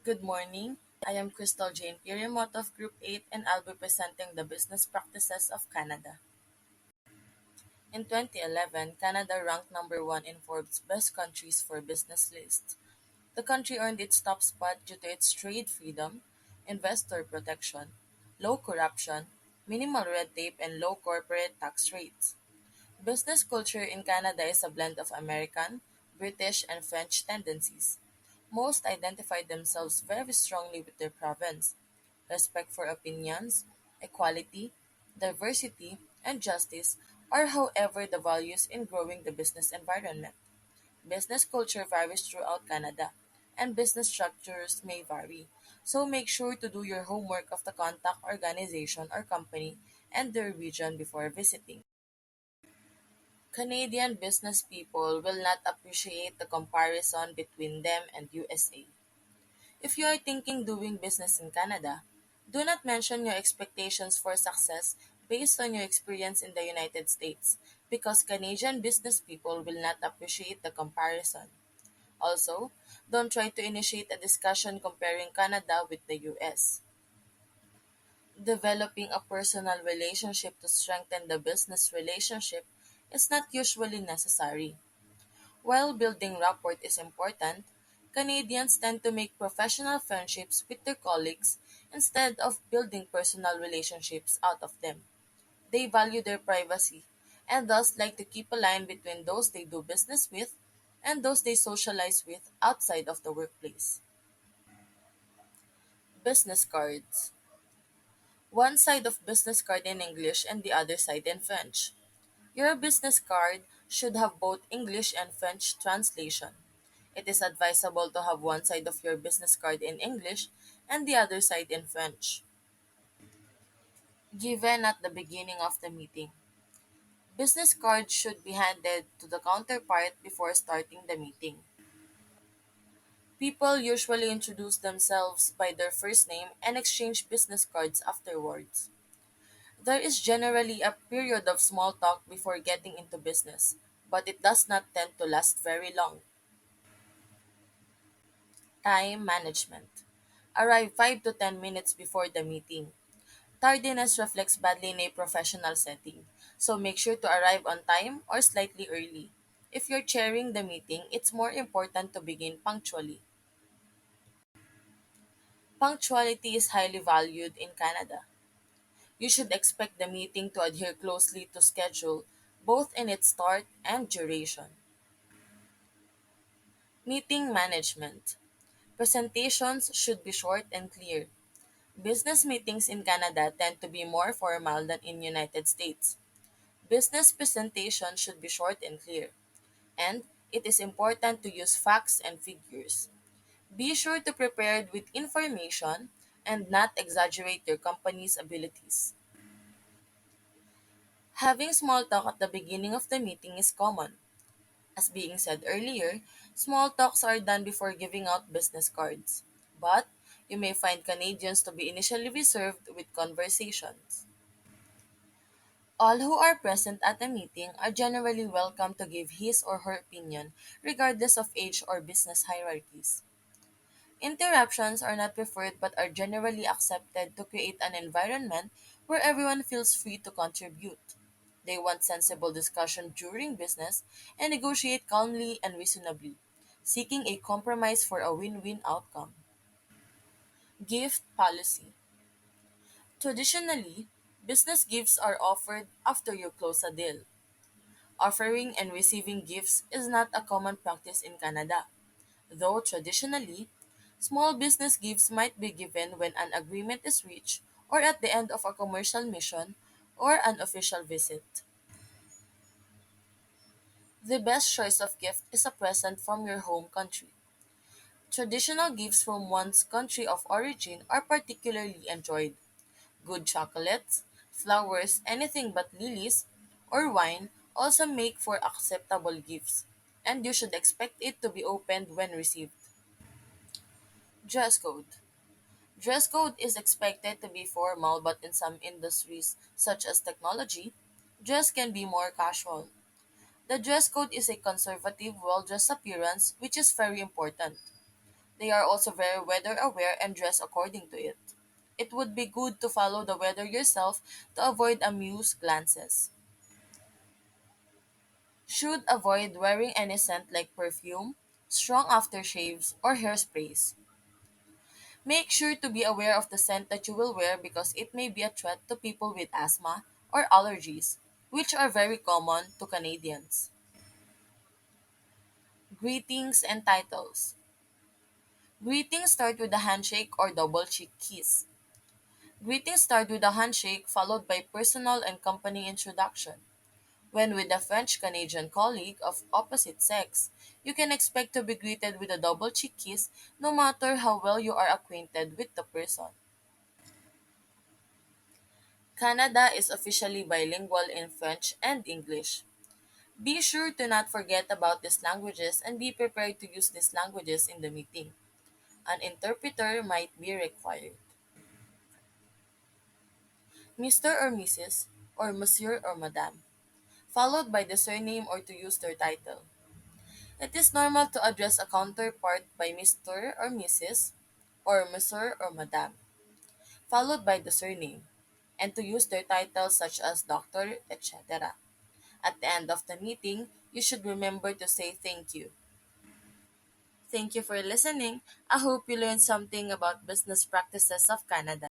Good morning. I am Crystal Jane P. Remoto of Group 8 and I'll be presenting the business practices of Canada. In 2011, Canada ranked number 1 in Forbes' Best Countries for Business list. The country earned its top spot due to its trade freedom, investor protection, low corruption, minimal red tape, and low corporate tax rates. Business culture in Canada is a blend of American, British, and French tendencies. Most identify themselves very strongly with their province. Respect for opinions, equality, diversity, and justice are, however, the values in growing the business environment. Business culture varies throughout Canada, and business structures may vary. So make sure to do your homework of the contact organization or company and their region before visiting. Canadian business people will not appreciate the comparison between them and USA. If you are thinking doing business in Canada, do not mention your expectations for success based on your experience in the United States because Canadian business people will not appreciate the comparison. Also, don't try to initiate a discussion comparing Canada with the US. Developing a personal relationship to strengthen the business relationship is not usually necessary. While building rapport is important, Canadians tend to make professional friendships with their colleagues instead of building personal relationships out of them. They value their privacy and thus like to keep a line between those they do business with and those they socialize with outside of the workplace. Business cards. One side of business card in English and the other side in French. Your business card should have both English and French translation. It is advisable to have one side of your business card in English and the other side in French. Given at the beginning of the meeting. Business cards should be handed to the counterpart before starting the meeting. People usually introduce themselves by their first name and exchange business cards afterwards. There is generally a period of small talk before getting into business, but it does not tend to last very long. Time management. Arrive 5 to 10 minutes before the meeting. Tardiness reflects badly in a professional setting, so make sure to arrive on time or slightly early. If you're chairing the meeting, it's more important to begin punctually. Punctuality is highly valued in Canada. You should expect the meeting to adhere closely to schedule, both in its start and duration. Meeting management. Presentations should be short and clear. Business meetings in Canada tend to be more formal than in United States. Business presentations should be short and clear, and it is important to use facts and figures. Be sure to prepare with information and not exaggerate your company's abilities. Having small talk at the beginning of the meeting is common. As being said earlier, small talks are done before giving out business cards. But you may find Canadians to be initially reserved with conversations. All who are present at the meeting are generally welcome to give his or her opinion, regardless of age or business hierarchies. Interruptions are not preferred but are generally accepted to create an environment where everyone feels free to contribute. They want sensible discussion during business and negotiate calmly and reasonably, seeking a compromise for a win-win outcome. Gift policy. Traditionally, business gifts are offered after you close a deal. Offering and receiving gifts is not a common practice in Canada, though traditionally, small business gifts might be given when an agreement is reached or at the end of a commercial mission or an official visit. The best choice of gift is a present from your home country. Traditional gifts from one's country of origin are particularly enjoyed. Good chocolates, flowers, anything but lilies, or wine also make for acceptable gifts, and you should expect it to be opened when received. Dress code. Dress code is expected to be formal, but in some industries, such as technology, dress can be more casual. The dress code is a conservative, well dressed appearance, which is very important. They are also very weather aware and dress according to it. It would be good to follow the weather yourself to avoid amused glances. Should avoid wearing any scent like perfume, strong aftershaves, or hairsprays. Make sure to be aware of the scent that you will wear because it may be a threat to people with asthma or allergies, which are very common to Canadians. Greetings and titles. Greetings start with a handshake or double cheek kiss. Greetings start with a handshake followed by personal and company introduction. When with a French Canadian colleague of opposite sex, you can expect to be greeted with a double cheek kiss no matter how well you are acquainted with the person. Canada is officially bilingual in French and English. Be sure to not forget about these languages and be prepared to use these languages in the meeting. An interpreter might be required. Mr. or Mrs. or Monsieur or Madame, followed by the surname or to use their title. It is normal to address a counterpart by Mr. or Mrs. or Monsieur or Madame, followed by the surname, and to use their titles such as Doctor, etc. At the end of the meeting, you should remember to say thank you. Thank you for listening. I hope you learned something about business practices of Canada.